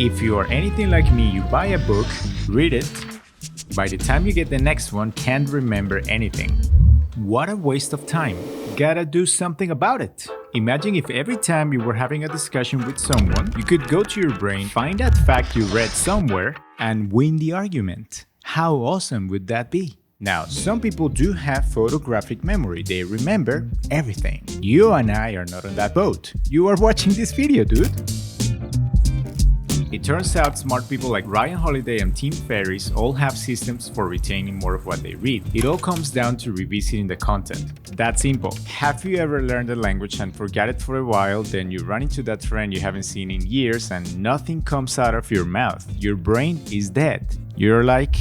If you are anything like me, you buy a book, read it, by the time you get the next one, can't remember anything. What a waste of time. Gotta do something about it. Imagine if every time you were having a discussion with someone, you could go to your brain, find that fact you read somewhere, and win the argument. How awesome would that be? Now, some people do have photographic memory. They remember everything. You and I are not on that boat. You are watching this video, dude. It turns out smart people like Ryan Holiday and Tim Ferriss all have systems for retaining more of what they read. It all comes down to revisiting the content. That's simple. Have you ever learned a language and forgot it for a while, then you run into that friend you haven't seen in years and nothing comes out of your mouth? Your brain is dead. You're like...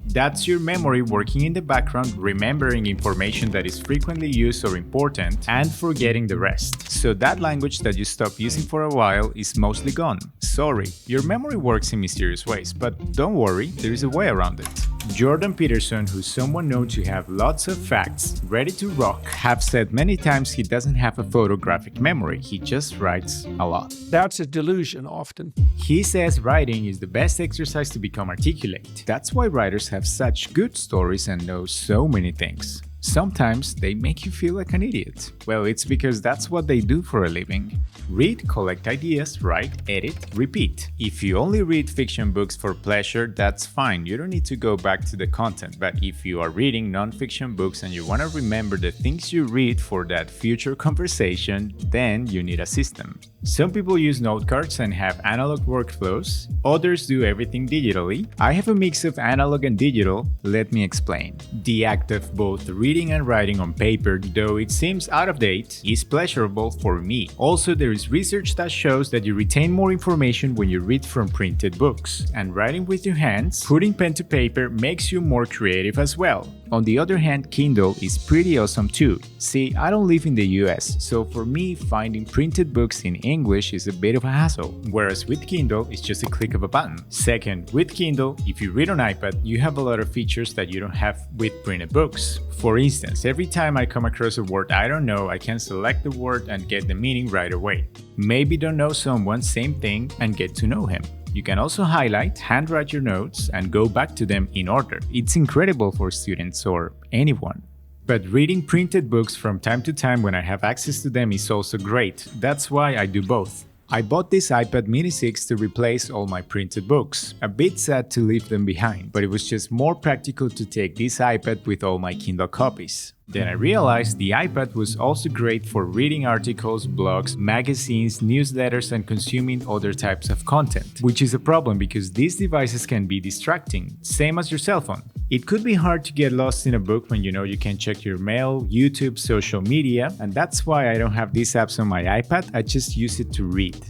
That's your memory working in the background, remembering information that is frequently used or important, and forgetting the rest. So that language that you stopped using for a while is mostly gone. Sorry, your memory works in mysterious ways, but don't worry, there is a way around it. Jordan Peterson, who's someone known to have lots of facts ready to rock, have said many times he doesn't have a photographic memory, he just writes a lot. That's a delusion often. He says writing is the best exercise to become articulate. That's why writers have such good stories and know so many things. Sometimes they make you feel like an idiot. Well, it's because that's what they do for a living. Read, collect ideas, write, edit, repeat. If you only read fiction books for pleasure, that's fine. You don't need to go back to the content. But if you are reading non-fiction books and you want to remember the things you read for that future conversation, then you need a system. Some people use note cards and have analog workflows. Others do everything digitally. I have a mix of analog and digital. Let me explain. The act of both reading and writing on paper, though it seems out of date, is pleasurable for me. Also, there is research that shows that you retain more information when you read from printed books. And writing with your hands, putting pen to paper, makes you more creative as well. On the other hand, Kindle is pretty awesome too. See, I don't live in the US, so for me, finding printed books in English is a bit of a hassle, whereas with Kindle, it's just a click of a button. Second, with Kindle, if you read on iPad, you have a lot of features that you don't have with printed books. For instance, every time I come across a word I don't know, I can select the word and get the meaning right away. Maybe don't know someone, same thing, and get to know him. You can also highlight, handwrite your notes, and go back to them in order. It's incredible for students or anyone. But reading printed books from time to time when I have access to them is also great. That's why I do both. I bought this iPad Mini 6 to replace all my printed books. A bit sad to leave them behind, but it was just more practical to take this iPad with all my Kindle copies. Then I realized the iPad was also great for reading articles, blogs, magazines, newsletters, and consuming other types of content, which is a problem because these devices can be distracting, same as your cell phone. It could be hard to get lost in a book when you know you can check your mail, YouTube, social media, and that's why I don't have these apps on my iPad, I just use it to read.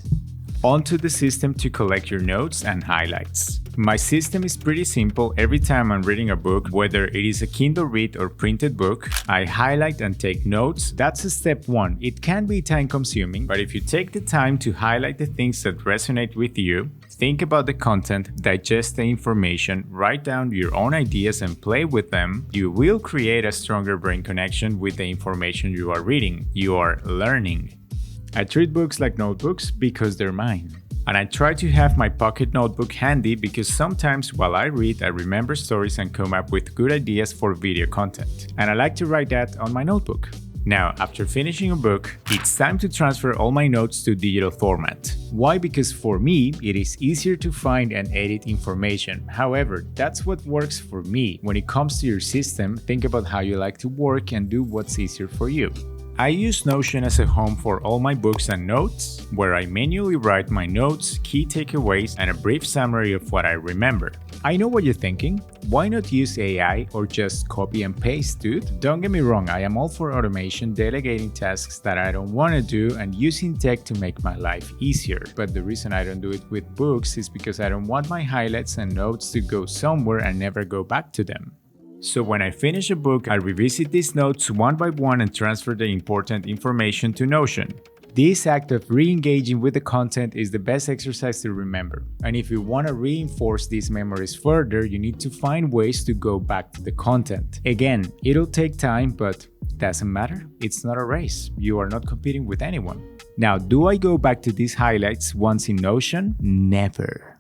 Onto the system to collect your notes and highlights. My system is pretty simple. Every time I'm reading a book, whether it is a Kindle read or printed book, I highlight and take notes. That's a step one. It can be time consuming, but if you take the time to highlight the things that resonate with you, think about the content, digest the information, write down your own ideas and play with them, you will create a stronger brain connection with the information you are reading. You are learning. I treat books like notebooks because they're mine. And I try to have my pocket notebook handy because sometimes while I read, I remember stories and come up with good ideas for video content. And I like to write that on my notebook. Now, after finishing a book, it's time to transfer all my notes to digital format. Why? Because for me, it is easier to find and edit information. However, that's what works for me. When it comes to your system, think about how you like to work and do what's easier for you. I use Notion as a home for all my books and notes, where I manually write my notes, key takeaways, and a brief summary of what I remember. I know what you're thinking. Why not use AI or just copy and paste, dude? Don't get me wrong, I am all for automation, delegating tasks that I don't want to do, and using tech to make my life easier. But the reason I don't do it with books is because I don't want my highlights and notes to go somewhere and never go back to them. So when I finish a book, I revisit these notes one by one and transfer the important information to Notion. This act of re-engaging with the content is the best exercise to remember. And if you want to reinforce these memories further, you need to find ways to go back to the content. Again, it'll take time, but Doesn't matter, it's not a race. You are not competing with anyone. Now, do I go back to these highlights once in Notion? Never.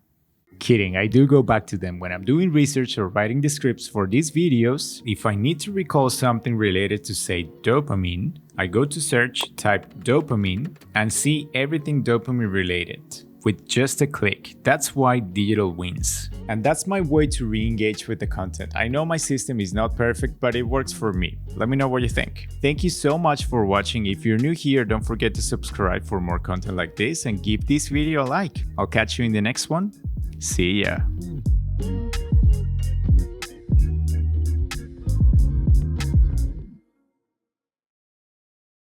Kidding, I do go back to them when I'm doing research or writing the scripts for these videos. If I need to recall something related to, say, dopamine, I go to search, type dopamine, and see everything dopamine related with just a click. That's why digital wins. And that's my way to re-engage with the content. I know my system is not perfect, but it works for me. Let me know what you think. Thank you so much for watching. If you're new here, don't forget to subscribe for more content like this and give this video a like. I'll catch you in the next one. See ya.